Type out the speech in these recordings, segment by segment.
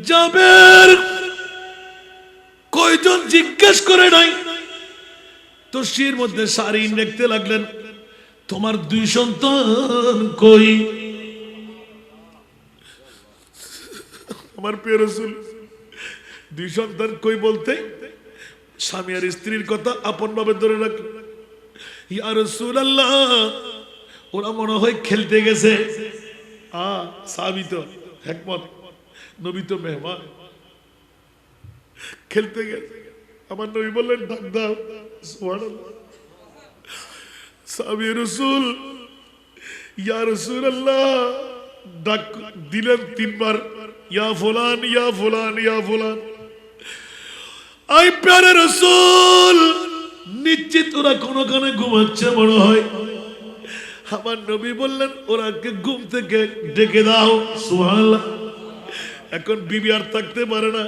জাবের কয়জন জিজ্ঞেস করে নাই তসির মধ্যে সারিন দেখতে লাগলেন, তোমার 2 সন্তান কই? আমার প্রিয় রাসূল 2 সন্তান কই বলতে স্বামী আর স্ত্রীর কথা আপন ভাবে ধরে রাখলেন। ইয়া রাসূলুল্লাহ, ওরা মনে হয় খেলতে গেছে। সাহাবী তো হিকমত, নবী তো মেহমান, খেলতে গেছে। আমার নবী বললেন ডাক দাও। সুবহানাল্লাহ। সাহাবী রাসূল ইয়া রাসূলুল্লাহ ডাক দিলেন 3 বার, ইয়া ফুলান ইয়া ফুলান ইয়া ফুলান। আই প্যারে রাসূল, নিশ্চিত ওরা কোন কানে ঘুমাচ্ছে মনে হয়। আমার নবী বললেন ওরাকে ঘুম থেকে ডেকে দাও। সুবহানাল্লাহ। এখন বিবি আর থাকতে পারে না,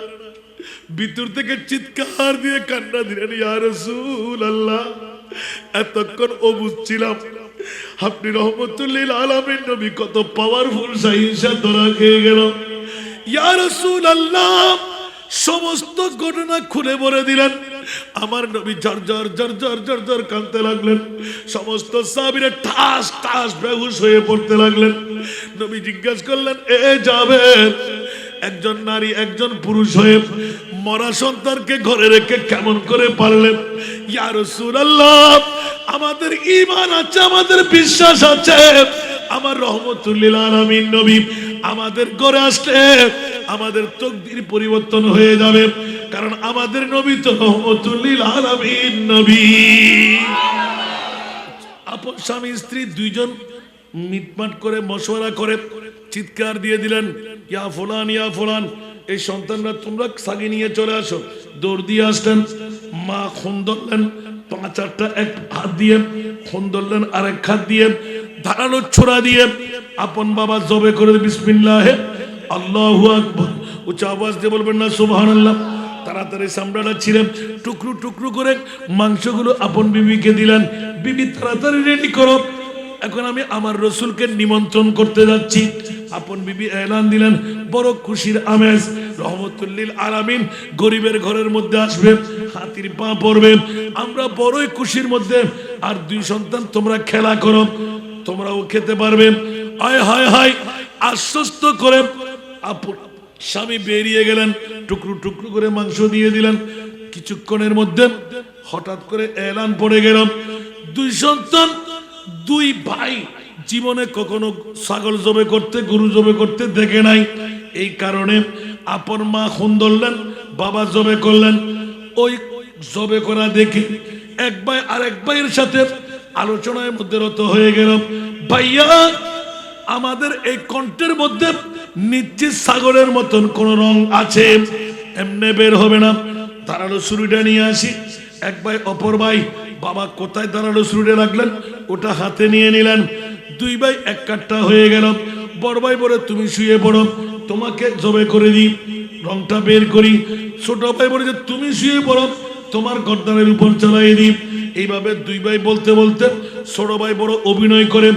ভিতর থেকে চিৎকার দিয়ে কান্না দিলেন, ইয়া রাসূলুল্লাহ, এতক্ষণ বুঝছিলাম আপনি রহমতুল লিল আলামিন নবী, কত পাওয়ারফুল সাইসা ধরা খেয়ে গেল। ইয়া রাসূলুল্লাহ, সমস্ত ঘটনা খুলে বলে দিলেন। আমার নবী জর্জর জর্জর জর্জর কাঁদতে লাগলেন। সমস্ত সাহাবীরা ঠাস ঠাস বেহুশ হয়ে পড়তে লাগলেন। নবী জিজ্ঞাসা করলেন, এ যাবেন, একজন নারী একজন পুরুষ হয়ে মরা সন্তানকে ঘরে রেখে কেমন করে পারলেন? ইয়া রাসূলুল্লাহ, আমাদের ঈমান আছে, আমাদের বিশ্বাস আছে, আমার রহমতুল লিল আলামিন নবী আমাদের ঘরে আসলে আমাদের তকদির পরিবর্তন হয়ে যাবে, কারণ আমাদের নবী তো রহমতুল লিল আলামিন নবী। আপন স্বামী স্ত্রী 2 জন মিটমাট করে মশওয়ারা করে চিৎকার দিয়ে দিলেন, ইয়া ফুলান ইয়া ফুলান, এই সন্তানরা তোমরা সাগি নিয়ে চলে আসো। দৌড় দিয়ে আসলেন। মা খুন ধরলেন 5-8টা, এক হাত দিয়ে খুন ধরলেন, আরেক হাত দিয়ে ধারালো ছোড়া দিয়ে আপন বাবা জবে করে বিসমিল্লাহ আল্লাহু আকবার। উচ্চ আওয়াজ দিয়ে বলবেন না সুবহানাল্লাহ। তাড়াতাড়ি চামড়াটা ছিঁড়ে টুকরো টুকরো করে মাংসগুলো আপন বিবিকে দিলেন। বিবি তাড়াতাড়ি রেডি করো, এখন আমি আমার রসুলকে নিমন্ত্রণ করতে যাচ্ছি। আপন বিবি এলান দিলেন, বড় খুশির আমেজ, রহমতুল লিল আলামিন গরিবের ঘরের মধ্যে আসবে, হাতির পা পড়বে, আমরা বড়ই খুশির মধ্যে। আর 2 সন্তান তোমরা খেলা করো, তোমরাও খেতে পারবে। হায় হায় হায়, আশ্বস্ত করে আপন স্বামী বেরিয়ে গেলেন, টুকরো টুকরো করে মাংস দিয়ে দিলেন। কিছুক্ষণের মধ্যে হঠাৎ করে এলান পড়ে গেল, 2 সন্তান 2 ভাই জীবনে কখনো ছাগল জবে করতে, গরু জবে করতে দেখে নাই। এই কারণে আপন মা খুন ধরলেন, বাবা জবে করলেন। ওই জবে করা দেখে এক ভাই আরেক ভাইয়ের সাথে আলোচনার মধ্যে রত হয়ে গেল, ভাইয়া আমাদের এই কণ্ঠের মধ্যে নিশ্চিত ছাগলের মতন কোন রং আছে, এমনি বের হবে না, ধারালো ছুরিটা নিয়ে আসি। এক ভাই অপর ভাই, বাবা কোথায় ধারালো ছুরিটা রাখলেন, ওটা হাতে নিয়ে নিলেন। 2 ভাই এক কাট্টা হয়ে গেল। বড় ভাই বলে তুমি শুয়ে পড়ো, তোমাকে জবে করে দিই, রংটা বের করি। ছোট ভাই বলে যে তুমি শুয়ে পড়ো, তোমার গর্দানের উপর চালাই দিই। এইভাবে 2 ভাই বলতে বলতে ছোট ভাই বড় অভিনয় করে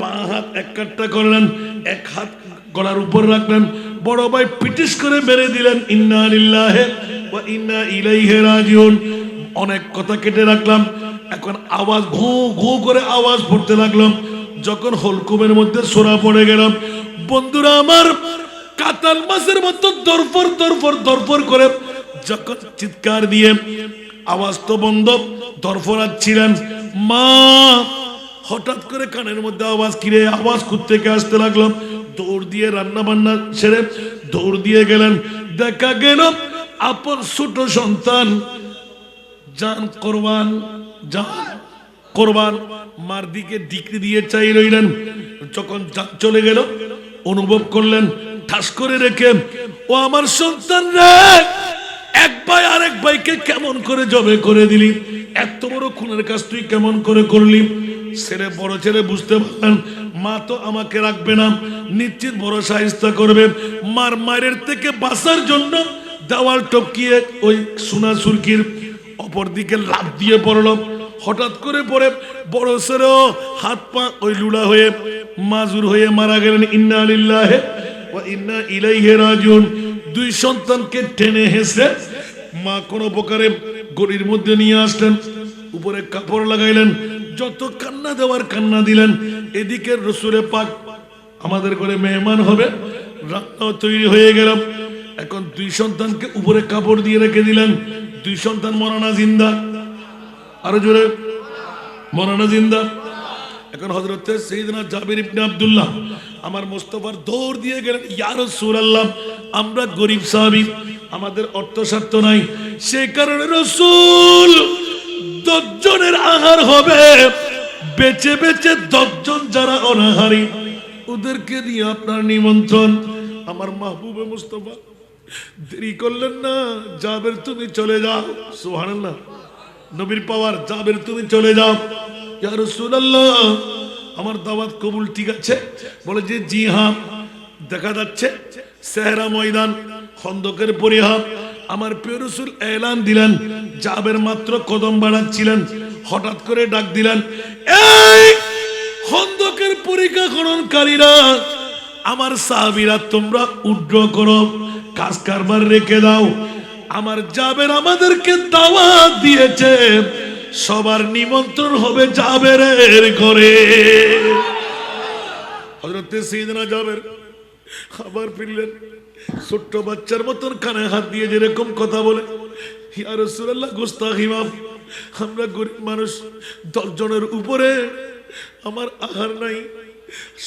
5 হাত এক কাট্টা করলেন, 1 হাত গলার উপর রাখলেন। বড় ভাই পিটিশ করে মেরে দিলেন, ইন্না লিল্লাহি ওয়া ইন্না ইলাইহি রাজিউন। অনেক কথা কেটে রাখলাম, এখন আওয়াজ ঘু ঘু করে আওয়াজ পড়তে লাগলাম। যখন হলকুমের মধ্যে সোরা পড়ে গেলাম, বন্ধুরা আমার কাতাল মাছের মতো দরফর দরফর দরফর করে যখন চিৎকার দিয়ে, আওয়াজ তো বন্ধ, দরফরাচ্ছিলেন। মা হঠাৎ করে কানের মধ্যে আওয়াজ, কিরে আওয়াজ থেকে আসতে লাগলাম। দৌড় দিয়ে রান্না বান্না ছেড়ে দৌড় দিয়ে গেলেন। দেখা গেল আপন ছোট সন্তান জান কোরবান, জান কোরবান মার দিকে ডিক্রি দিয়ে চাই রইলেন। যখন চলে গেল অনুভব করলেন, ঠাস করে রেখে, ও আমার সন্তান রে, এক ভাই আরেক ভাইকে কেমন করে জবে করে দিলি, এত বড় খুনের কাজ তুই কেমন করে করলি? ছেলে বড় ছেলে বুঝতে পারলেন, মা তো আমাকে রাখবে না, নিশ্চিত বড় শায়েস্তা করবে। মার মায়ের থেকে বাঁচার জন্য দেওয়াল টপকিয়ে ওই সোনা সুরকির অপর দিকে লাফ দিয়ে পড়ল। হঠাৎ করে পড়ে বড় ছেলেও হাত পা ওই লুলা হয়ে মাজুর হয়ে মারা গেলেন। ইন্না লিল্লাহি ওয়া ইন্না ইলাইহি রাজিউন। দুই সন্তানকে টেনে হেসে মা কোন প্রকারে গড়ির মধ্যে নিয়ে আসলেন, উপরে কাপড় লাগাইলেন, যত কান্না দেওয়ার কান্না দিলেন। এদিকে রসুলে পাক আমাদের ঘরে মেহমান হবে, রান্নাও তৈরি হয়ে গেল। এখন দুই সন্তানকে উপরে কাপড় দিয়ে রেখে দিলেন। দুই সন্তান মরানা জিন্দা, আরো জোরে মরানা জিন্দা। এখন হযরত সাইয়েদনা জাবির ইবনে আব্দুল্লাহ আমার মুস্তাফার দৌড় দিয়ে গেলেন, ইয়া রাসূলুল্লাহ আমরা গরীব সাহাবী, আমাদের অর্থ স্বার্থ নাই, সেই কারণে রাসূল 10 জনের আহার হবে, বেঁচে বেঁচে 10 জন যারা অনাহারী ওদেরকে দিয়ে আপনার নিমন্ত্রণ। আমার মাহবুবে মুস্তাফা দেরি করলেন না, জাবের তুমি চলে যাও। সুবহানাল্লাহ, নবীর পাওয়ার। জাবের তুমি চলে যাও। ইয়া রাসূলুল্লাহ আমার দাওয়াত কবুল ঠিক আছে? বলে যে জি হ্যাঁ। দেখা যাচ্ছে সেহরা ময়দান, খন্দকের পরিহাব। আমার প্রিয় রাসূল এলান দিলেন, জাবের মাত্র কদম বাড়াচ্ছিলেন, হঠাৎ করে ডাক দিলেন, এই খন্দকের পরীক্ষা খননকারীরা, আমার সাহাবীরা তোমরা উড্র করো, কাজ কারবার রেখে দাও। আমার জাবের আমাদেরকে দাওয়াত দিয়েছে, সবার নিমন্ত্রণ হবে জাবেরের ঘরে। হযরত সাইয়েদনা জাবের আবার ফিরলেন, ছোট্ট বাচ্চার মতন কানে হাত দিয়ে যেরকম কথা বলে, ইয়া রাসূলুল্লাহ গুস্তাখি মাফ, আমরা গরিব মানুষ, 10 জনের উপরে আমার আহার নাই,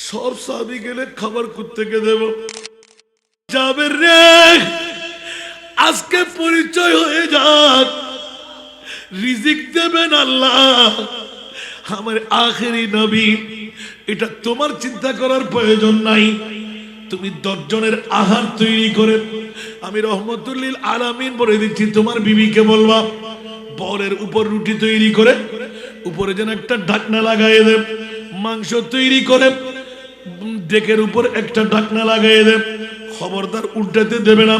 সব সাহাবী গেলে খাবার কোত্থেকে দেব? জাবের রে, আজকে পরিচয় হয়ে যাক, রিজিক দেবেন আল্লাহ, আমার আখেরি নবী। এটা তোমার চিন্তা করার প্রয়োজন নাই। তুমি 10 জনের আহার তৈরি করে, আমি রহমতুল লিল আলামিন বলে দিচ্ছি, তোমার বিবিকে বলবা বলের উপর রুটি তৈরি করে উপরে যেন একটা ঢাকনা লাগাইয়ে দেব, মাংস তৈরি করে ডেকের উপর একটা ঢাকনা লাগাইয়ে দেব, খবরদার উল্টাতে দেবে না।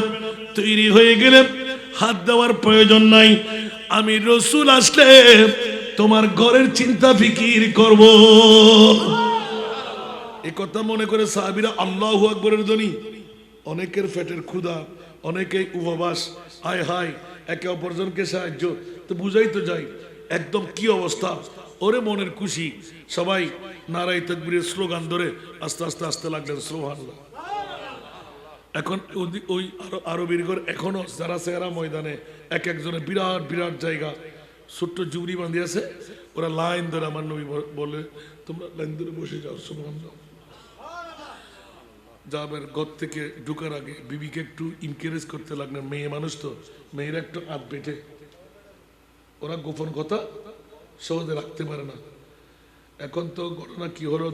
তৈরি হয়ে গেলে হাত দেওয়ার প্রয়োজন নাই। আমি রসুল আসলে তোমার ঘরের চিন্তা ফিকির করব। এই কথা মনে করে সাহাবীরা আল্লাহু আকবরের ধ্বনি। অনেকের পেটের ক্ষুধা, অনেকেই উপবাস, হায় হায় একে অপরজনকে সাহায্য, তো বুঝাই তো যাই একদম কি অবস্থা। ওরে মনের খুশি, সবাই নারায়ে তাকবীরের স্লোগান ধরে আস্তে আস্তে আসতে লাগলেন, সুবহানাল্লাহ। এখন ওই আরবির ঘর এখনো যারা সেহরা ময়দানে এক একজনের বিরাট বিরাট জায়গা, ছোট্ট জুবরি বাঁধি আছে, ওরা লাইন ধরে আমার নবী বলে তোমরা লাইন ধরে বসে যাও। সুবহানাল্লাহ। জাবের ঘর থেকে ঢুকার আগে বিবিকে একটু ইনকারেজ করতে লাগলেন, মেয়ে মানুষ তো, মেয়েরা একটু হাত বেটে, ওরা গোপন কথা সহজে রাখতে পারে না। এখন তো ঘটনা কি হলো,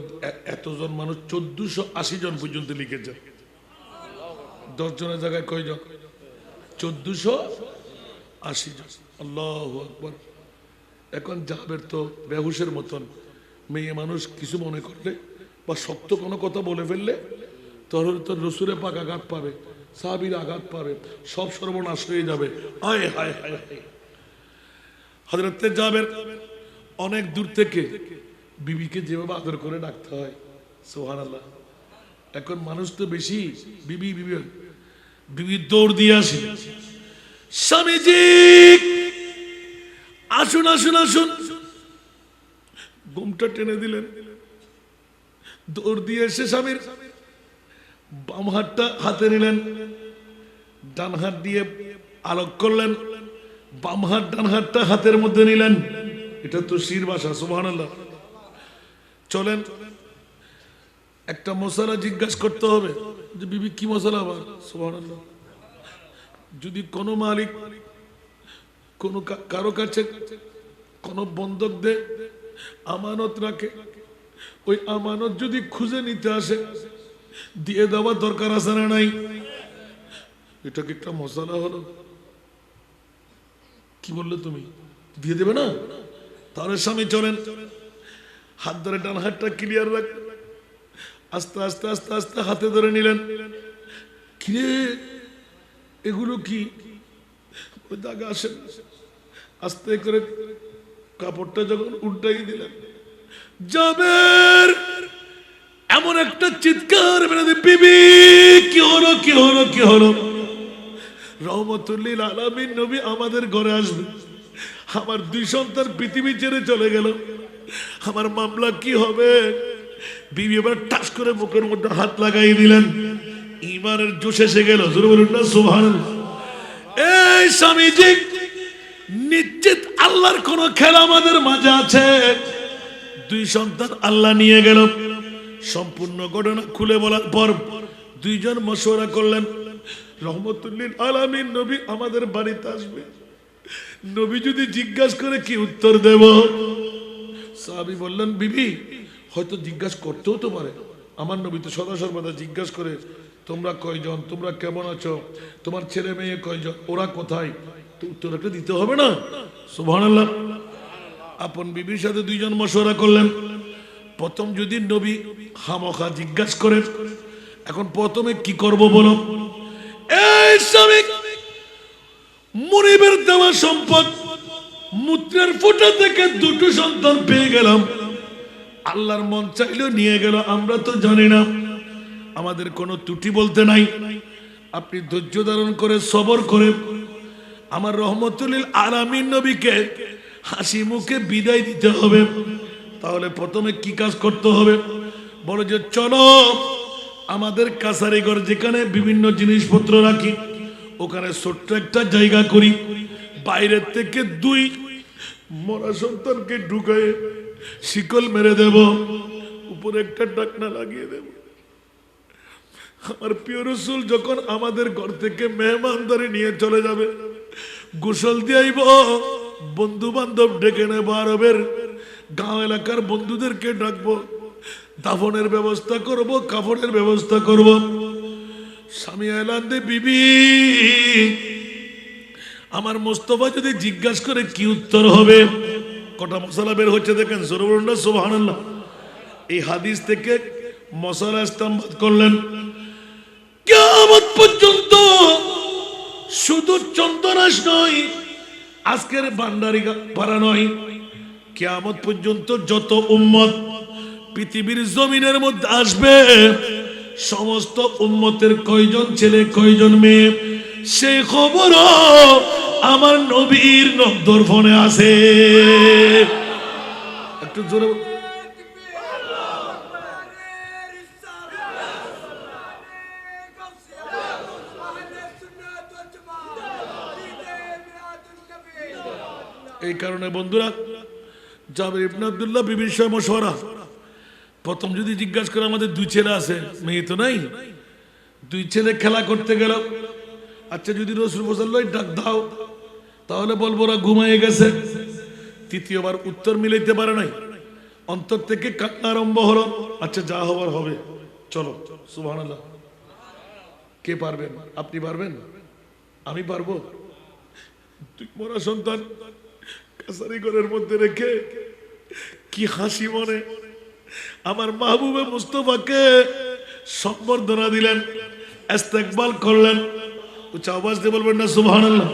এতজন মানুষ 1480 জন পর্যন্ত লিখেছে। 10 জনের জায়গায় কয়জন? 1480 জন। আল্লাহু আকবার। এখন জাবের তো বেহুশের মতন, মেয়ে মানুষ কিছু মনে করলে বা শক্ত কোনো কথা বলে ফেললে তাহলে তো রসুলে পাক আঘাত পাবে, সাহাবীর আঘাত পাবে, সব সর্বনাশ হয়ে যাবে। হায় হায় হায় হায়। হযরত জাবের অনেক দূর থেকে বিবিকে যেভাবে আদর করে ডাকতে হয়, সুবহানাল্লাহ। এখন মানুষ তো বেশি বিবি বিবি বিবি দৌড় দিয়ে আসে, স্বামীজি আসুন আসুন আসুন, ঘুমটা টেনে দিলেন, দৌড় দিয়ে এসে স্বামীর বাম হাতটা হাতে নিলেন, ডান হাত দিয়ে আলোক করলেন, বাম হাত ডান হাতটা হাতের মধ্যে নিলেন। এটা তো শির ভাষা, সুবহানাল্লাহ। চলেন একটা মশলা জিজ্ঞাসা করতে হবে যে বিবি কি মশলা আবার, সুবহানাল্লাহ। যদি কোনো মালিক কোনো কারো কাছে কোনো বন্ধক দে, আমানত রাখে, ওই আমানত যদি খুঁজে নিতে আসে দিয়ে দেওয়ার দরকার আছে না নাই? এটা কি একটা মশলা হলো? কি বললে তুমি, দিয়ে দেবে না? তাহলে স্বামী চলেন, হাত ধরে ডান হাতটা ক্লিয়ার রাখ, আস্তে আস্তে আস্তে আস্তে হাতে ধরে নিলেন। কিরে এগুলো কি? ওই দাগা আসেন, আস্তে করে কাপড়টা যখন উল্টাই দিলেন, জাবের এমন একটা চিৎকার বেরোতে, বিবি কি হলো কি হলো কি হলো? রহমতুল লিল আলামিন নবী আমাদের ঘরে আসবে। আমার 2 সন্তান পৃথিবী ছেড়ে চলে গেল, আমার মামলা কি হবে? বিবি এবার টাস করে মুখের মধ্যে হাত লাগাই দিলেন। ঈমানের জোশ এসে গেল, জোরে বলুন না সুবহানাল্লাহ। এই স্বামীজি, নিশ্চিত আল্লাহর কোন খেলা আমাদের মাঝে আছে। 2 সন্তান আল্লাহ নিয়ে গেল। সম্পূর্ণ ঘটনা খুলে বলার পর 2 জন মশওয়ারা করলেন, রহমতুল লিল আলামিন নবী আমাদের বাড়িতে আসবে, নবী যদি জিজ্ঞাসা করে কি উত্তর দেব? সাহাবী বললেন, বিবি হয়তো জিজ্ঞাসা করতেও তো পারে, আমার নবী তো সদা সর্বদা জিজ্ঞাসা করে তোমরা কয়জন, তোমরা কেমন আছো, তোমার ছেলে মেয়ে কয়জন, ওরা কোথায়, তো উত্তর একটা দিতে হবে না? সুবহানাল্লাহ। আপন বিবির সাথে 2 জন মশওয়ারা করলেন। প্রথম যদি নবী খামখা জিজ্ঞাসা করেন, এখন প্রথমে কি করব বলো? এই স্বামী, মুনিবের দেওয়া সম্পদ মূত্রের ফোঁটা থেকে 2টো সন্তান পেয়ে গেলাম, আল্লাহর মন চাইলো নিয়ে গেল, আমরা তো জানি না, আমাদের কোনো ত্রুটি বলতে নাই। আপনি ধৈর্য ধারণ করে সবর করে আমার রহমতুল লিল আলামিন নবীকে হাসি মুখে বিদায় দিতে হবে। তাহলে প্রথমে কি কাজ করতে হবে? বলো যে চলো আমাদের কাছারি ঘর যেখানে বিভিন্ন জিনিসপত্র রাখি, ওখানে ছোট্ট একটা জায়গা করি, বাইরের থেকে 2 মরা সন্তানকে ঢুকায় শিকল মেরে দেব, উপরে একটা ঢাকনা লাগিয়ে দেব। আমার প্রিয় রাসূল যখন আমাদের ঘর থেকে মেহমানদারি নিয়ে চলে যাবে, গোসল দিয়ে আইব, বন্ধু বান্ধব ডেকে নেব, আরবের গাঁও এলাকার বন্ধুদেরকে ডাকবো, দাফনের ব্যবস্থা করব, কাফনের ব্যবস্থা করব। স্বামী এলান দে, বিবি আমার মোস্তফা যদি জিজ্ঞাসা করে কি উত্তর হবে? কটা মশলা বের হচ্ছে দেখেন, জোরে বলুন না সুবহানাল্লাহ। এই হাদিস থেকে মশলা ইস্তেমবাদ করলেন, কিয়ামত পর্যন্ত শুধু চন্দনাস নয়, আজকের ভান্ডারি পাড়া নয়, কিয়ামত পর্যন্ত যত উম্মত পৃথিবীর জমিনের মধ্যে আসবে, সমস্ত উম্মতের কয়জন ছেলে কয়জন মেয়ে সেই খবর আমার নবীর নজর ফোনে আছে। একটু জোরে এই কারণে বন্ধুরা, জাবের ইবনে আব্দুল্লাহ বিবির সাথে মশওয়ারা। প্রথম যদি জিজ্ঞাসা করে আমাদের 2 ছেলে আছে, মেয়ে তো নাই, 2 ছেলে খেলা করতে গেল, আচ্ছা যদি রাসূল বললেন ডাক দাও, তাহলে বলবো ওরা ঘুমিয়ে গেছে। তৃতীয়বার উত্তর মিলাইতে পারে নাই, অন্তর থেকে কান্না আরম্ভ হলো, আচ্ছা যা হবার হবে, চলো। সুবহানাল্লাহ। কে পারবেন? আপনি পারবেন? আমি পারবো? 2 মরা সন্তান কাছারি ঘরের মধ্যে রেখে কি হাসি মনে আমার মাহবুবে মুস্তাফাকে সম্বর্ধনা দিলেন, ইস্তেকবাল করলেন। উচ্চ আওয়াজ দিয়ে বলবেন না সুবহানাল্লাহ।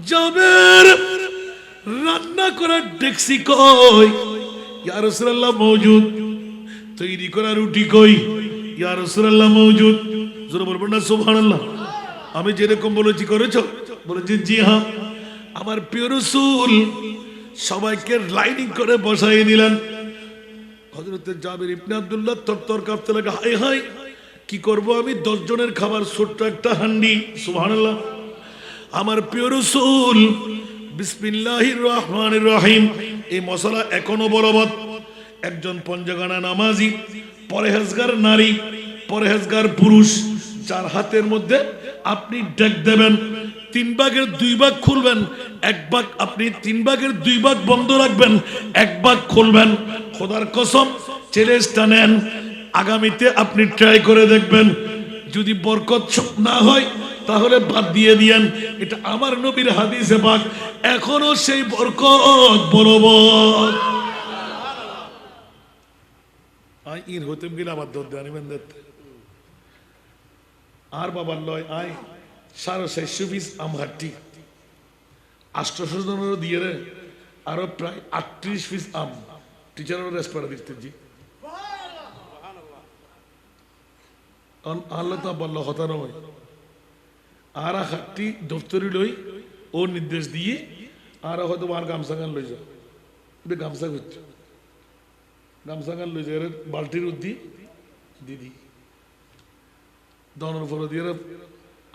জাবের রান্না করার ডেক্সি কই? ইয়া রাসূলুল্লাহ মওজুদ। তৈরি করা রুটি কই? ইয়া রাসূলুল্লাহ মওজুদ। জোরে বলবেন না সুবহানাল্লাহ। আমি যেরকম বলেছি করেছো? বলেছি জি হ্যাঁ। আমার প্রিয় রাসূল সবাইকে লাইনিং করে বসাই দিলেন। হযরত জাবের ইবনে আব্দুল্লাহ তরতর কাঁপতে লাগে, হায় হায় কি করব আমি, 10 জনের খাবার, ছোট্ট একটা হান্ডি। সুবহানাল্লাহ। আমার প্রিয় রাসূল বিসমিল্লাহির রহমানির রহিম, এই মশলা এখনো বলবৎ। একজন পঞ্চগানা নামাজি, পরহেজগার নারী, পরহেজগার পুরুষ, যার হাতের মধ্যে আপনি ডেক দেবেন, 3 ভাগের 2 ভাগ খুলবেন, 1 ভাগ আপনি 3 ভাগের 2 ভাগ বন্ধ রাখবেন, 1 ভাগ খুলবেন। খোদার কসম চ্যালেঞ্জটা নেন, আগামীতে আপনি ট্রাই করে দেখবেন, যদি বরকত না হয় তাহলে বাদ দিয়ে দিয়েন। এটা আমার নবীর হাদিসে পাক, এখনো সেই বরকত বলবৎ। আই ইর হতেম গিলা আমার দর আনিবেন দেখতে আর বাবার লয় আয় 650 পিস আম হাট্টি 800 জনের দিয়ে রে, আরো প্রায় 38 পিস আম টিচারের রেসপারা দিতে জি আল্লাহ তা বলল হতা নয়। আর হাতটি দপ্তরি লই ও নির্দেশ দিয়ে আর হয়তো আর গামছা গান লই যাও গামছা করছে গামছা গান লই যায় বালতির উদ্দি দিদি দনের ফলো দিয়ে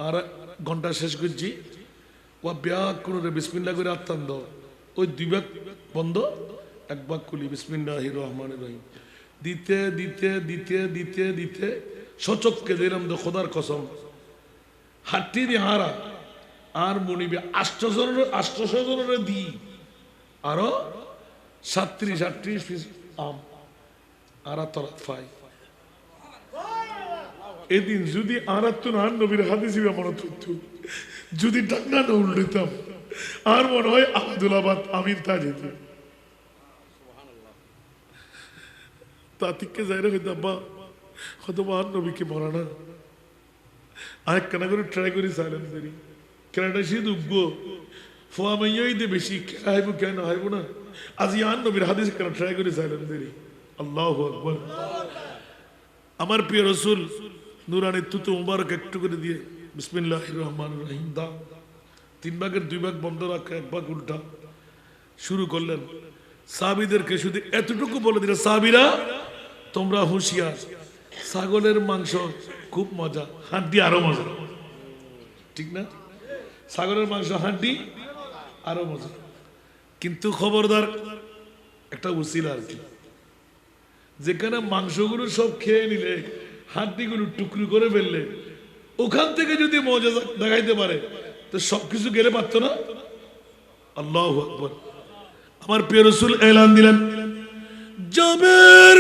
আর ঘন্টা শেষ করছি ও ব্যাগ কোনো বিসমিল্লাহ করে আত্মান দাও ওই দুই ব্যাগ বন্ধ এক ভাগ খুলি বিসমিল্লাহির রহমানির রহিম দিতে দিতে দিতে দিতে দিতে সচককে দিলাম তো খোদার কসম হাটটি দিয়ে হারা আর মনিবে 800 জনের দি আরো 37-38 পিস আম আর তরাত ফাই এদিন যদি আর নবীর হাদিসি মনে থাকতো যদি টাকা না উল্টাতাম আর মনে হয় আব্দুলাবাদ আমিন তা যেত তাতিককে যাইরা হইতো আব্বা হয়তো আর নবীকে মরা না আর কেনা করে ট্রাই করি সাইলেন্স দেরি কেনাটা সে দুগ্গ ফোয়া মাইয়াই দে বেশি কেনা হাইব কেন হাইব না আজ আর নবীর হাদিস কেন ট্রাই করি সাইলেন্স দেরি আল্লাহু আকবার আমার প্রিয় রাসূল নুরানি তুতু মুবারক একটু করে দিয়ে বিসমিল্লাহির রহমানির রহিম দা 3 ভাগের 2 ভাগ বন্ধ রাখা 1 ভাগ উল্টা শুরু করলেন সাহাবীদেরকে শুধু এতটুকু বলে দিলেন সাহাবীরা তোমরা হুঁশিয়ার ছাগলের মাংস খুব মজা হাড্ডি আরো মজা ঠিক না ছাগলের মাংস হাড্ডি আরো মজা কিন্তু খবরদার একটা উসিলা আর কি যেখানে মাংসগুলো সব খেয়ে নিলে হাড্ডিগুলো টুকরো করে ফেললে ওখান থেকে যদি মজা দেখাইতে পারে তো সবকিছু গেলে পারতো না আল্লাহু আকবার আমার প্রিয় রাসূল এলান দিলেন জাবের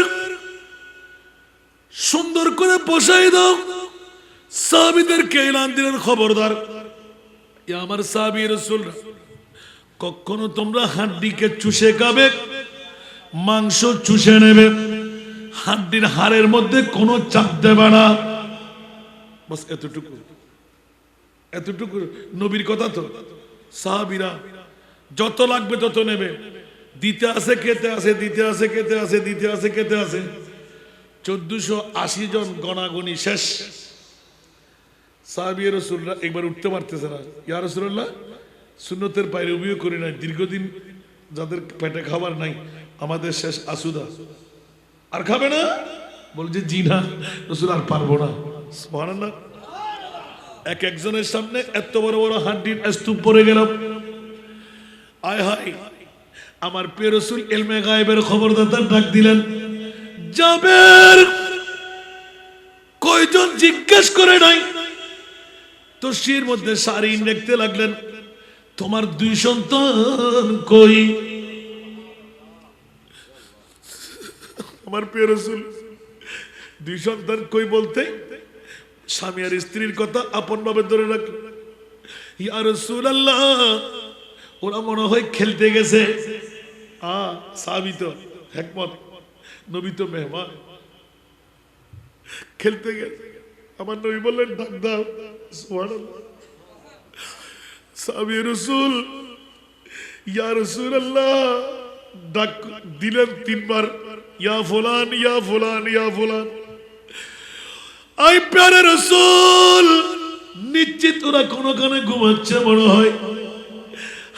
সুন্দর করে বসাই দাও সাহাবীদেরকে এলান দিলেন খবরদার আমার সাহাবী রাসূল কখনো তোমরা হাড্ডিকে চুষে খাবে মাংস চুষে নেবে হাড্ডির হাড়ের মধ্যে কোনো চাপ দেবে না বাস এতটুকু এতটুকু নবীর কথা তো সাহাবীরা যত লাগবে তত নেবে দিতে আছে খেতে আছে দিতে আছে খেতে আছে দিতে আছে খেতে আছে 1480 জন গণাগণি শেষ সাহাবী রাসূলরা একবার উঠতে পারতেছে না ইয়া রাসূলুল্লাহ সুন্নতের বাইরে উবিও করি নাই দীর্ঘদিন যাদের পেটে খাবার নাই আমাদের শেষ আসুদা আর খাবে না বলছে জি না রাসূল আর পারবো না সুবহানাল্লাহ এক একজনের সামনে এত বড় বড় হাড্ডির স্তূপ পড়ে গেল আয় হায় আমার প্রিয় রাসূল ইলমে গায়েবের খবরদাতা ডাক দিলেন জাবের কয়জন জিজ্ঞেস করে নাই তসির মধ্যে সারিন দেখতে লাগলেন তোমার 2 সন্তান কই আমার প্রিয় রাসূল 2 সন্তান কই বলতে স্বামী আর স্ত্রীর কথা আপন ভাবে ধরে রাখলেন ইয়া রাসূলুল্লাহ ওরা মনে হয় খেলতে গেছে সাহাবী তো হিকমত নবী তো মেহমান খেলতে গেছে আমার নবী বললেন ডাক দাও সুবহানাল্লাহ সাহাবী রাসূল ইয়া রাসূলুল্লাহ ডাক দিলেন 3 বার ইয়া ফুলান ইয়া ফুলান ইয়া ফুলান আই প্যারে রাসূল নিশ্চিত ওরা কোন কানে ঘুমাচ্ছে মনে হয়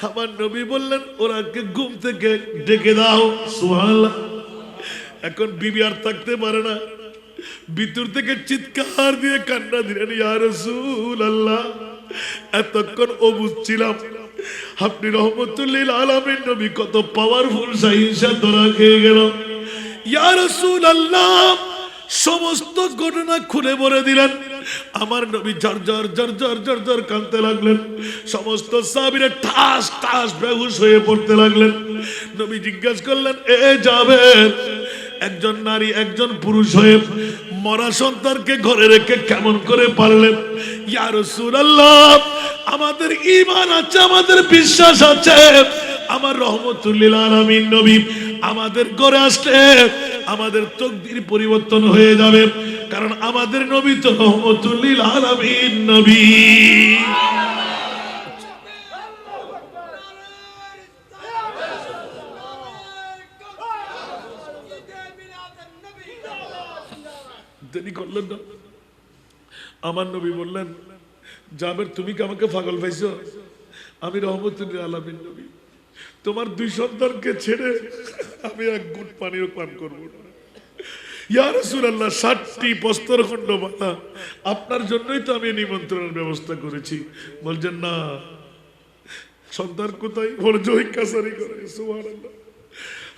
আমার নবী বললেন ওরাকে ঘুম থেকে ডেকে দাও সুবহানাল্লাহ এখন বিবি আর থাকতে পারে না ভিতর থেকে চিৎকার দিয়ে কান্না দিলেন ইয়া রাসূলুল্লাহ এতক্ষণ বুঝছিলাম আপনি রহমতুল লিল আলামিন নবী কত পাওয়ারফুল সাইনসা ধরা খেয়ে গেল ইয়া রাসূলুল্লাহ সমস্ত ঘটনা খুলে বলে দিলেন আমার নবী জর কাঁদতে লাগলেন সমস্ত সাহাবীরা ঠাস ঠাস বেহুশ হয়ে পড়তে লাগলেন নবী জিজ্ঞাসা করলেন এ যাবের একজন নারী একজন পুরুষ হয়ে মরা সন্তানকে ঘরে রেখে কেমন করে পারলেন ইয়া রাসূলুল্লাহ আমাদের ঈমান আছে আমাদের বিশ্বাস আছে আমার রহমতুল লিল আলামিন নবী আমাদের ঘরে আসলে আমাদের তাকদীর পরিবর্তন হয়ে যাবে কারণ আমাদের নবী তো রহমতুল লিল আলামিন নবী দেরি করলেন না আমার নবী বললেন জাবের তুমি কি আমাকে পাগল পাইছো? আমি রহমতুল আলামিন নবী, তোমার 2 সন্তানকে ছেড়ে আমি এক ঘুট পানিও পান করবো না। ইয়া রাসূলুল্লাহ, 60টি প্রস্তরখণ্ড মাথা আপনার জন্যই তো আমি নিমন্ত্রণের ব্যবস্থা করেছি। বলছেন না, সন্তান কোথায়? বলছে ওই কাছারি করে। সুবহানাল্লাহ।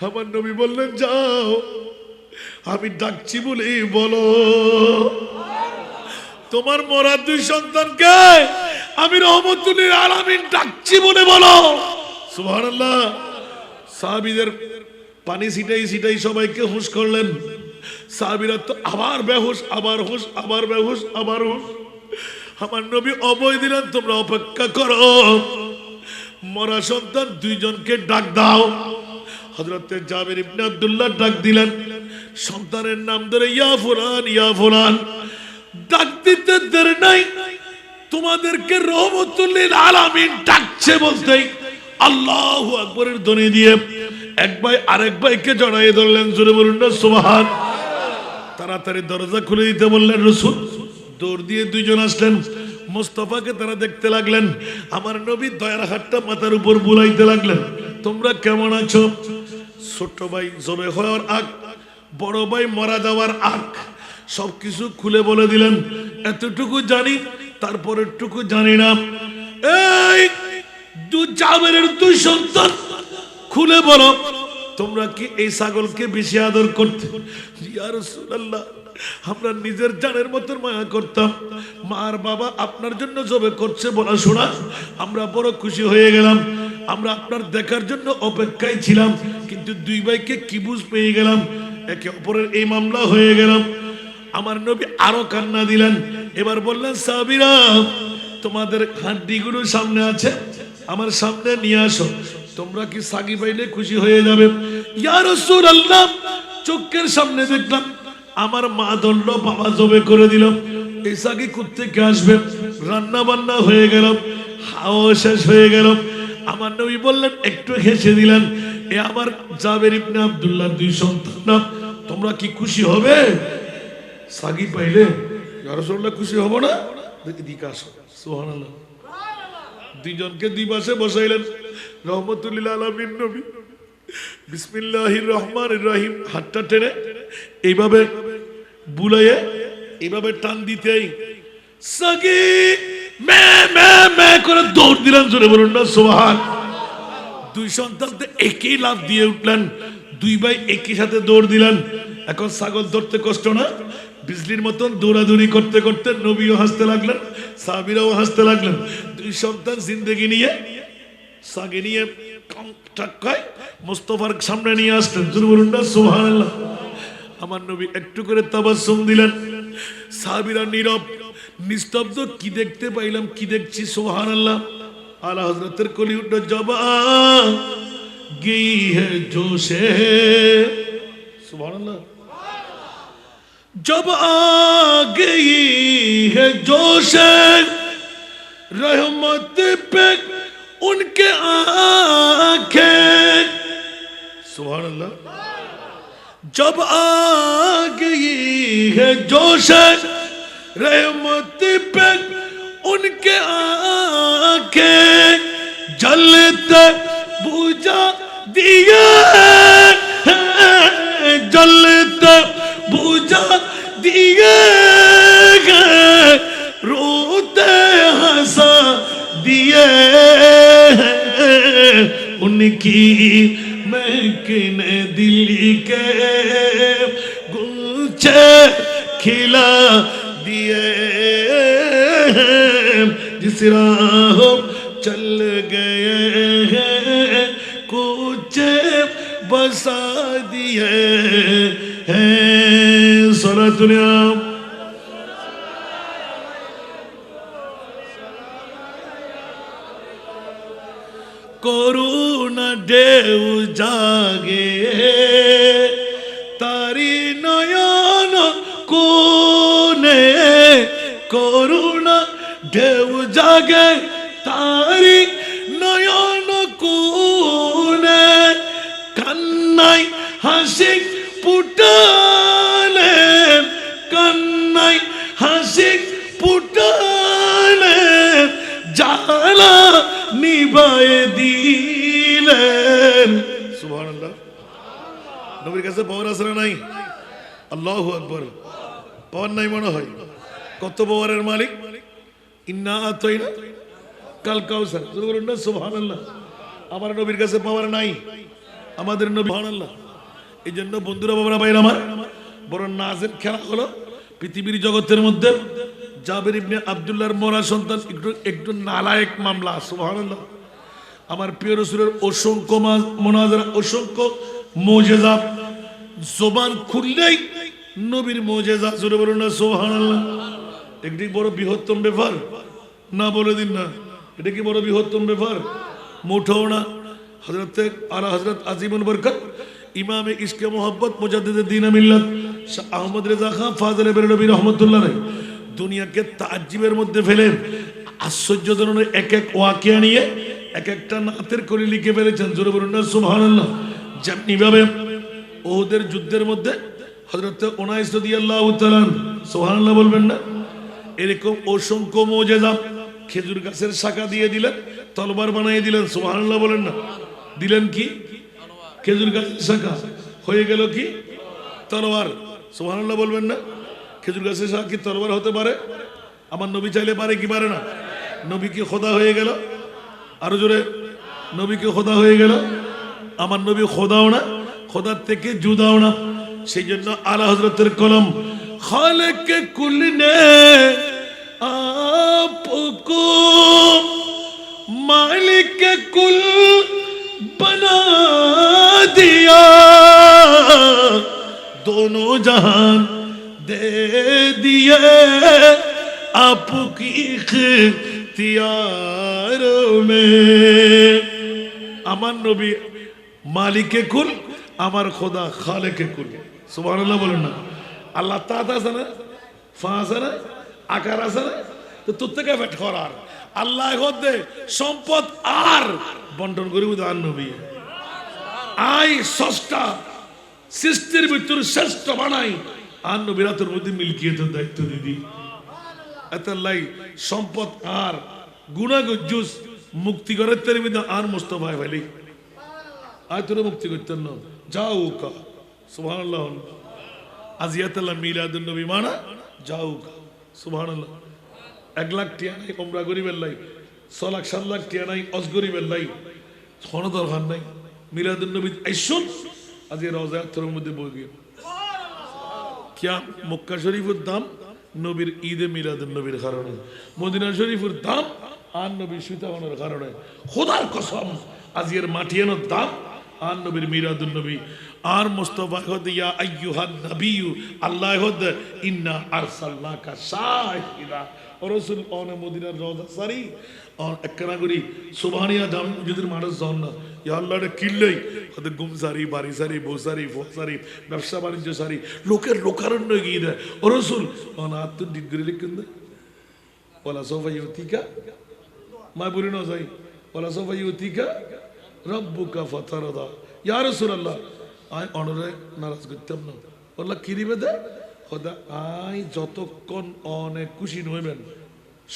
আমার নবী বললেন, যাও, আমি ডাকছি বলে বলো তোমার মরা 2 সন্তানকে আমি রহমতুল আলামিন ডাকছি বলে বলো। সুবহানাল্লাহ। সাহাবীদের পানি ছিটাই সবাইকে হুঁশ করলেন। সাহাবীরা তো আবার বেহুশ, আবার হুঁশ, আবার বেহুশ, আবার হুঁশ। আমার নবী অভয় দিলেন, তোমরা অপেক্ষা করো, মরা সন্তান 2 জনকে ডাক দাও। হযরতে জাবের ইবনে আব্দুল্লাহ ডাক দিলেন, সন্তানের নাম ধরে ইয়া ফুলান, ইয়া ফুলান। ডাক দিতে দেরি নাই, তোমাদেরকে রহমতুল আলামিন ডাকছে বলতেই আল্লাহু আকবরের ধ্বনি দিয়ে এক ভাই আরেক ভাইকে জড়াইয়ে ধরলেন। জোরে বলুন না সুবহান। তাড়াতাড়ি দরজা খুলে দিতে বললেন রাসূল। দৌড় দিয়ে 2 জন আসলেন। মুস্তাফাকে তারা দেখতে লাগলেন। আমার নবী দয়ার হাতটা মাথার উপর বুলাইতে লাগলেন। তোমরা কেমন আছো? ছোট ভাই জবে হওয়ার আগ, বড় ভাই মারা যাওয়ার আগ, সবকিছু খুলে বলে দিলেন। এতটুকু জানি, তারপরেরটুকু জানি না। এই জাবেরের 2 সন্তান, খুলে বলো, তোমরা কি এই ছাগলকে বেশি আদর করতে? ইয়া রাসূলুল্লাহ, আমরা নিজের জানের মতো মায়া করতাম। মার বাবা আপনার জন্য জবে করছে বলা শোনা আমরা বড় খুশি হয়ে গেলাম। আমরা আপনার দেখার জন্য অপেক্ষায় ছিলাম, কিন্তু 2 ভাইকে কি বুঝ পেয়ে গেলাম, একে অপরের এই মামলা হয়ে গেলাম। আমার নবী আরো কান্না দিলেন। এবার বললেন, সাহাবীরা, তোমাদের হাড্ডিগুলো সামনে আছে, আমার সামনে নিয়ে আসো। তোমরা কি সাগি পাইলে খুশি হয়ে যাবে? ইয়া রাসূলুল্লাহ, চোখের সামনে দেখলাম আমার মা দণ্ড, বাবা জবে করে দিল, এই সাগি কোত্থেকে আসবে? রান্না বান্না হয়ে গেল, হাওয়া শেষ হয়ে গেল। আমার নবী বললেন, একটু হেসে দিলেন, এ আমার জাবের ইবনে আব্দুল্লাহ 2 সন্তান, তোমরা কি খুশি হবে সাগি পাইলে? ইয়া রাসূলুল্লাহ, খুশি হব না? দিকে আসো। সুবহানাল্লাহ। 2 জনকে 2 পাশে বসাইলেন। রহমতুল আলামিন নবী বিসমিল্লাহির রহমানির রহিম হাতটা টেনে এইভাবে বুলাইয়ে এইভাবে টান দিতেই সাগি মে মে মে করে দৌড় দিলেন। জোরে বলুন না সুবহান। 2 সন্তান একই লাফ দিয়ে উঠলেন। 2 ভাই একই সাথে দৌড় দিলেন। এখন ছাগল ধরতে কষ্ট না? বিজলির মতন দৌড়াদৌড়ি করতে করতে নবীও হাসতে লাগলেন, সাহাবীরাও হাসতে লাগলেন। 2 সন্তান জিন্দেগি নিয়ে সাগে নিয়ে টাক্কায় মুস্তাফার সামনে নিয়ে আসলেন। জোরে বলুন না সুবহানাল্লাহ। আমার নবী একটু করে তাবাসসুম দিলেন। সাহাবীরা নীরব নিস্তব্ধ। কি দেখতে পাইলাম, কি দেখছি? সুবহানাল্লাহ। আলা হযরতের কলি উঠল, জবা গই হে জোশে, সুবহানাল্লাহ, जब आ गई है जोश रहमत पे उनके आंखें, सुभान अल्लाह। जब आ गई है जोश रहमत पे उनके आंखें, जलते बुझा दिए जलते बुझा दिए रोते हंसा दिए उनकी महकने दिल के गुलचे खिला दिए, जिस राह चल गए हैं कुछ बसा दिए हैं। सलातुल्लाह করুণা ঢেউ জাগে তারি নয়ন কোনে, করুণা ঢেউ জাগে তারি নয়ন কোনে, কান্নাই হাসি ফুটালে কান্নাই হাসি ফুটালে জ্বালা নিভায়ে দিলেন। সুবহানাল্লাহ। নবীর কাছে পাওয়ার আছে না নাই? আল্লাহু আকবার। পাওয়ার নাই মনে হয়? কত পাওয়ারের মালিক? ইন্না আতাইনা কাল কাউসার। বলুন না সুবহানাল্লাহ। আমার নবীর কাছে পাওয়ার নাই, আমাদের নবী। সুবহানাল্লাহ। এই জন্য বন্ধুরা, বাবারা, ভাইরা আমার, বড় নাজের খেলা হলো পৃথিবীর জগতের মধ্যে জাবের ইবনে আব্দুল্লাহর মরা সন্তান একটু নালায়েক মামলা। সুবহানাল্লাহ। আমার প্রিয় রাসূলের অসংখ্য মুনাজারা, অসংখ্য মুজিজা, জবান খুললেই নবীর মুজিজা। জোরে বলুন না সুবহানাল্লাহ। একটি বড় বৃহত্তম ব্যাপার না, বলে দিন না, এটা কি বড় বৃহত্তম ব্যাপার? মুঠো না। হযরত আলা হযরত আজিমুল বরকত ইমামে ইশকে মোহাব্বত মুজাদ্দিদে দ্বীন মিল্লাত শাহ আহমদ রেজা খান ফাজলে বেরলভী রহমতুল্লাহ আলাইহি দুনিয়াকে তাজ্জুবের মধ্যে ফেলে আশ্চর্যজনক এক এক ওয়াকিয়া নিয়ে এক একটা নাতের কলি লিখে ফেলেছেন। জোরে বলুন না সুবহানাল্লাহ। যেমনি ভাবে ওহুদের যুদ্ধের মধ্যে হযরত উনাইস রাদিয়াল্লাহু তাআলা, সুবহানাল্লাহ বলবেন না, এরকম অসংখ্য মুজিজা। খেজুর গাছের শাখা দিয়ে দিলেন, তলবার বানিয়ে দিলেন। সুবহানাল্লাহ বলেন না। দিলেন কি? খেজুর গাছের শাখা, হয়ে গেল কি? তলোয়ার। সুবহানাল্লাহ বলবেন না। খেজুর গাছের শাখা কি তলোয়ার হতে পারে? আমার নবী চাইলে পারে কি পারে না? নবী কি খোদা হয়ে গেল? আরো জোরে, নবী কি খোদা হয়ে গেল? আমার নবী খোদাও না, খোদার থেকে জুদাও না। সেই জন্য আলা হযরতের কলম খালেক কুল নে आपको मालिक कुल बना दिया, दोनों जहान दे दिए आपकी इख्तियारों में। আমার নবী মালিকে কুল, আমার খোদা খালেকে কুল। সুবহানাল্লাহ বলেন না। আল্লাহ তাত আছে না, ফা আছে না, আকার আছে না, তো তোর থেকে ফেট করার আল্লাহ হতে সম্পদ আর বন্টন করি উদার নবী। আই সস্তা সৃষ্টির ভিতরে শ্রেষ্ঠ বানাই আর নবীরা তোর মধ্যে মিলকিয়তের দায়িত্ব দিদি। এত লাই সম্পদ আর গুণাগুজুস মুক্তি করার তের মধ্যে আর মুস্তফা ফেলি আয় তোর মুক্তি করতেন না। যাও কা সুবহানাল্লাহ। আজিয়াতাল্লাহ মিলাদুন নবী মানা যাও কা। সুবহানাল্লাহ। 1 লাখ টিয়া নাই ওমরা গরিবের লাই, 6 লাখ 7 লাখ টিয়া নাই অজ গরিবের লাই, কোনো দরকার নাই। মিলাদুন নবী আইসুন আজ এই রওজা তোর মধ্যে বই গিয়ে কিয়া মক্কা শরীফের দাম নবীর ঈদে মিলাদুন নবীর কারণে, মদিনা শরীফের দাম আর নবীর সুতাবানোর কারণে। খোদার কসম আজ এর মাটিয়ানোর দাম আর নবীর মিলাদুন নবী আর মুস্তাফা হদ ইয়া আইয়ুহান নবিয়্যু আল্লাহ হদ ইন্না আরসালনাকা শাহিদা ও রাসূল অনে মদিনার রওজা সারি আর একনা করি সুবহানিয়া জাম যদি মানুষ জান না ইয়া আল্লাহর কিল্লাই হদ গুম সারি বাড়ি সারি বউ সারি ফো সারি ব্যবসা বাণিজ্য সারি লোকের লোকারণ্য গিয়ে দেয় ও রাসূল অন আত ডিগ্রি লিখেন দে ওয়ালা সাফা ইউতিকা মা বলি না যাই ওয়ালা সাফা ইউতিকা রব্বুকা ফাতারদা ইয়া রাসূলুল্লাহ আই অনরে নারাজ করতাম না। বললা কি দিবে দে খোদা আই যতক্ষণ অনেক খুশি নইবেন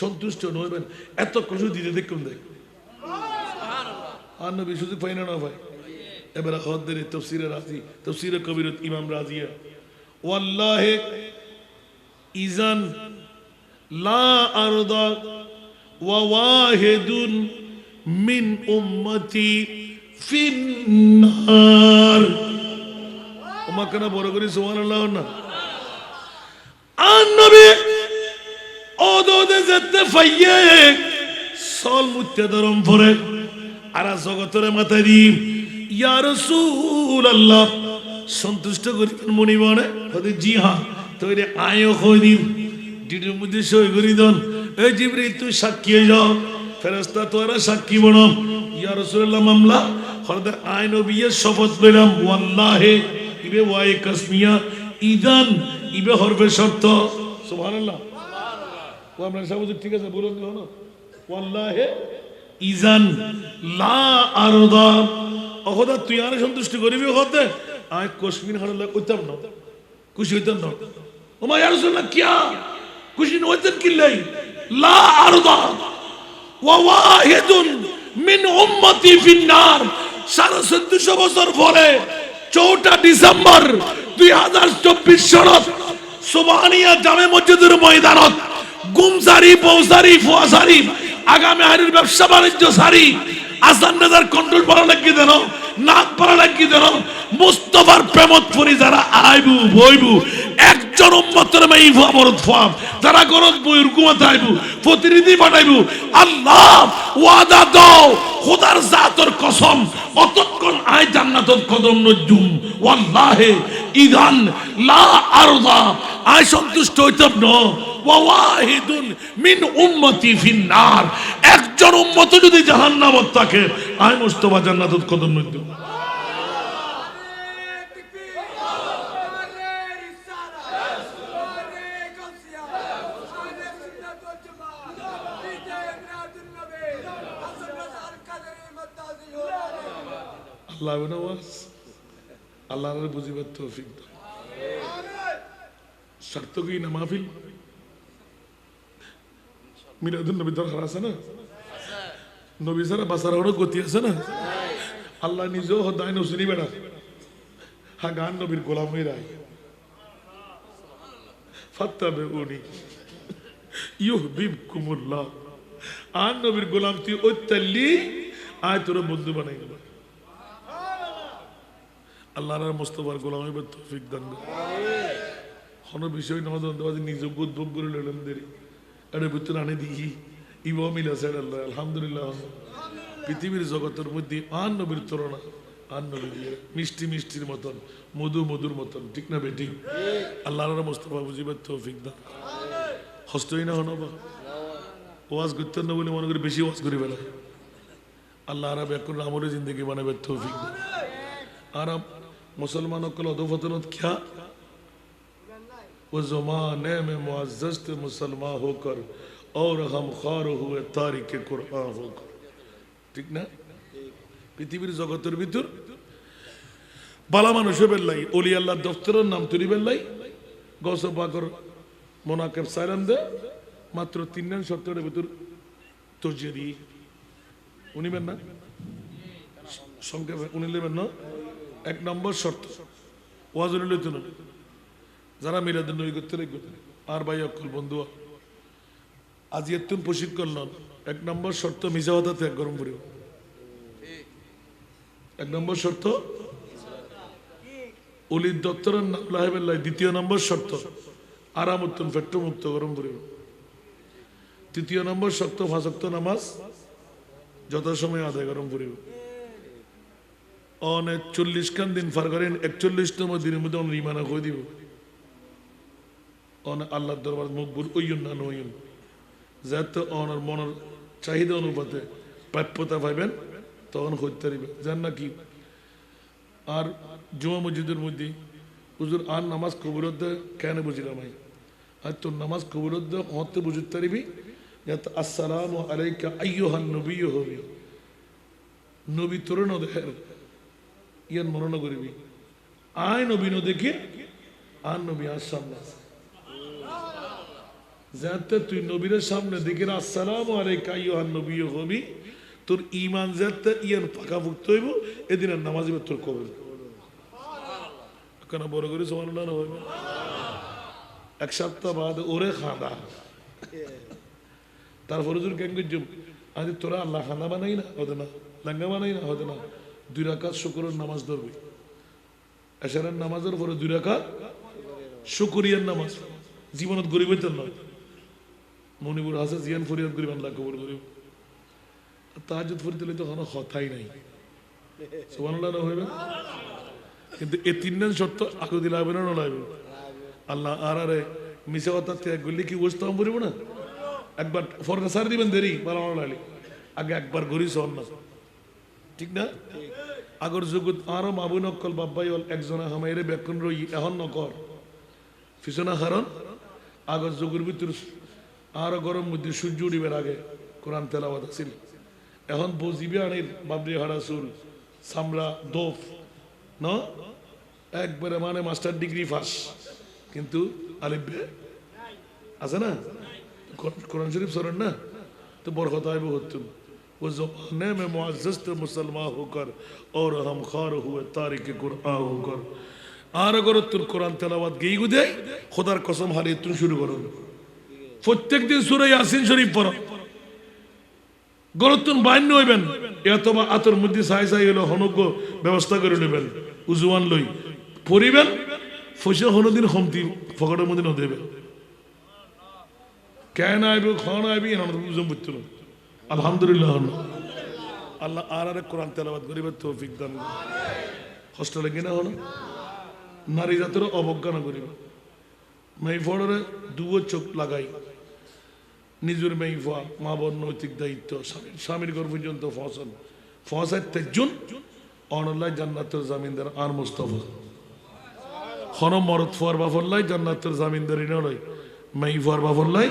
সন্তুষ্ট নইবেন এত খুশি দিতে দেখুন দেখ আর নবী সুযোগ পাই না ভাই। এবার হদ্দের তফসিরে রাজি তফসিরে কবিরত ইমাম রাজিয়া ওয়াল্লাহি ইজান লা আরদা ওয়া ওয়াহিদুন মিন উম্মতি ফিন্নার। ওমা কেন বড় করি সুবহানাল্লাহ না। আর নবী ওদোদে যেতে ফাইয়ে সল মুত্তে দরম পরে আর জগতের মাথা দি ইয়া রাসূলুল্লাহ সন্তুষ্ট করিবেন মনি বনে হদি জি হ্যাঁ তইরে আয়ো কই দিন ডিটের মধ্যে সই করি দন এই জিবরিল তুই সাক্ষী হয়ে যাও ফেরেশতা তোরা সাক্ষী বনো ইয়া রাসূলুল্লাহ মামলা হরদে আই নবীর শপথ লইলাম ওয়াল্লাহি ইবে ওয়াই কাসমিয়া ইদান ইবে হরফে শর্ত। সুবহানাল্লাহ ও আমরা সব ঠিক আছে বলুন না ওয়াল্লাহি ইজান লা আরদা খোদা তুই আর সন্তুষ্ট করিবি হতে আয় কাশ্মীর হারলা কইতাম না খুশি হইতাম না। ওমা ইয়া রাসূলুল্লাহ কিয়া খুশি নইতেন কিল্লাই লা আরদা ওয়া ওয়াহিদুন মিন উম্মতি ফিন্নার। 1450 বছর পরে 4 ডিসেম্বর 2024 সনত সুবহানিয়া জামে মসজিদের ময়দানত গুমসারি পৌসারি ফুয়াসারি আগামী হারির ব্যবসা বাণিজ্য সারি আসান নেজার কন্ট্রোল করা লাগি দেন নাক পড়া লাগি দেন মুস্তাফার প্রেমত পরি যারা আইবু বইবু একজন উম্মতের মেই আমরত ফাম যারা গরজ বইর হুকুমত আইবু প্রতিনিধি পাঠাইবু আল্লাহ ওয়াদা দাও খোদার জাতর কসম অতক্ষণ আয় জান্নাতত কদম নজুম ওয়াল্লাহি ইদান লা আরদা আয় সন্তুষ্ট হইতাম ন ওয়া ওয়াহিদুন মিন উম্মতি ফিন্নার। একজন উম্মত যদি জাহান্নামত থাকে আয় মুস্তাফা জান্নাতত কদম নজুম। আল্লাহ নওয়াজ আল্লাহর বুঝিবার তৌফিক দাও। শর্ত কি না মাহফিল মিলাদুন নবী দরকার আছে না, নবী সারা বাসার গতি আছে না। আল্লাহ নিজেও হদায় নসুনি বেড়া হা গান নবীর গোলাম হয়ে রায় ফাত্তাবিউনি ইউহিব্বুকুমুল্লাহ। আর নবীর গোলাম তুই ওইতাল্লি আয় তোর বন্ধু বানাই দেব। আল্লাহর মুস্তাফার গোলাম হইবার তৌফিক দান করুন। কোনো বিষয় নজর নিজে উদ্ভব করে লইলাম দেরি এর ভিতরে আনে দিই ইবা মিল আছে আল্লাহ আলহামদুলিল্লাহ। পৃথিবীর জগতের মধ্যে আর নবীর তুলনা আর নবী মিষ্টি মিষ্টির মতন মধু মধুর মতন ঠিক না বেটি। আল্লাহর মুস্তাফা বুঝিবার তৌফিক দান। হস্তই না হনবা ওয়াজ করতে না বলে মনে করি বেশি ওয়াজ করি বেলা। আল্লাহ আরব এখন আমরে জিন্দগি বানাবার তৌফিক দান। আরব मुसलमान को अदोफतनत क्या वो ज़माने में मुअज़्ज़ज़ थे मुसलमान होकर और हम ख़ार हुए तारिक कुरान होकर। ठीक ना পৃথিবীর জগতের ভিতর বালা মানুষ বেল্লাই ওলি আল্লাহ দফতরের নাম তৈরি বেল্লাই গৌস পাকর মোনাকেব সাইলাম দে মাত্র 3 দিন সপ্তাহের ভিতর তর্জিয়ে দিই উনি বেন না সংক্ষেপে উনি নেবেন না। 1 নম্বর শর্ত ওয়াজুল লইতুন যারা মিলাদুন নবী করতে লাগবেন আর ভাই অকল বন্ধু আজ এতুন প্রশিক্ষণ নন। 1 নম্বর শর্ত মিজা কথা ত্যাগ গরম করিব। 1 নম্বর শর্ত ওলির দপ্তরের নাম লাহেবেল্লাই। 2 নম্বর শর্ত আরাম উত্তম পেট্রো মুক্ত গরম করিব। 3 নম্বর শর্ত 5 ওয়াক্ত নামাজ যথাসময়ে আদায় গরম করিব। অনেক 40 খান দিন পার করেন 41তম দিনের মধ্যে অনেক ইমানা হয়ে দিব। অনেক আল্লাহর দরবার মকবুল ওইন না নইন যাতে অনার মনের চাহিদা অনুপাতে প্রাপ্যতা পাইবেন তখন হইতে পারিবে জান নাকি। আর জুমা মসজিদের মধ্যে হুজুর আর নামাজ কবুরত কেন বুঝিলাম আর তোর নামাজ কবুরত হতে বুঝতে পারিবি যাতে আসসালামু আলাইকা আইয়ুহান নবী হবি নবী তোর নদের ইয়ান মননা করিবি আয় নবী ন দেখে আর নবী আর সামনে যাতে তুই নবীর সামনে দেখে আসসালামু আলাইকা আইয়ুহান নবী হবি তোর ঈমান যাতে ইয়ান পাকাভুক্ত হইব এদিন আর নামাজ হবে তোর কবুল কেন বড় করে সুবহানাল্লাহ হইবে। 1 সপ্তাহ বাদ ওরে খাদা তারপর হুজুর কেন গজুম আজ তোরা আল্লাহ খানা বানাই না হতে না লাঙ্গা বানাই না হতে না 2 রাকাত শুকরের নামাজ ধরবি। এশারের নামাজের পরে 2 রাকাত শুকরিয়ার নামাজ জীবনত গরিব হইতে না মনিপুর হাসে জিয়ান ফরিয়াদ করিব আল্লাহ কবুল করিব। তাহাজ্জুদ ফরিদ দিলে তো কোনো কথাই নাই সুবহানাল্লাহ হইবে। কিন্তু এই 3 দিন শর্ত আগে দিলে হবে না লাগবে আল্লাহ আর আরে মিশা কথা ত্যাগ করলে কি বুঝতে পারবো না। একবার ফরকা সার দিবেন দেরি বানানো লাগলে আগে একবার ঘুরি শোন না ঠিক না। আগর জগৎ আরো মাবু নকল বাব্বাই হল একজনা হামাইরে ব্যাকুন রই এখন নকর ফিসনা হারন আগর যুগের ভিতর আরো গরম মধ্যে সূর্য উঠিবার আগে কোরআন তেলাওয়াত আছিল। এখন বজিবে আনির বাবরি হাড়া চুল চামড়া দোফ ন একবারে মানে মাস্টার ডিগ্রি ফাঁস কিন্তু আলিফ বে আছে না কোরআন শরীফ সরেন না तो बरकत आए होते वो ज़माने में मुअज़्ज़ज़ थे मुसलमान होकर और हम खार हुए तारिक कुरान होकर আর अगर तुम कुरान তেলাওয়াত গেই গুদে খোদার কসম হারিয়ে তুমি শুরু করো প্রত্যেকদিন সূরা ইয়াসিন শরীফ পড়ো গরতুন বাইন হইবেন এতবা আতর মধ্যে সাই সাই হলো হনজ্ঞ ব্যবস্থা করে নেবেন উজুয়ান লই পড়িবেন ফসে হনদিন হমতি ফকটের মধ্যে ন দেবে কেন আইবে খান আইবে এনার বুঝম বুঝতো আলহামদুলিল্লাহ আল্লাহ আর কোরআন তেলাওয়াত করিবার তৌফিক দান কষ্ট লাগে না হলো নারী জাতের অবজ্ঞা না করিবা মেয়ে ফড়রে দুও চোখ লাগাই নিজের মেয়ে ফা মা বোন নৈতিক দায়িত্ব স্বামীর ঘর পর্যন্ত ফসল ফসায় তেজন অনলাই জান্নাতের জামিনদার আর মুস্তফা খন মরদ ফোয়ার বাফল্লাই জান্নাতের জামিনদারি নয় মেয়ে ফোয়ার বাফল্লাই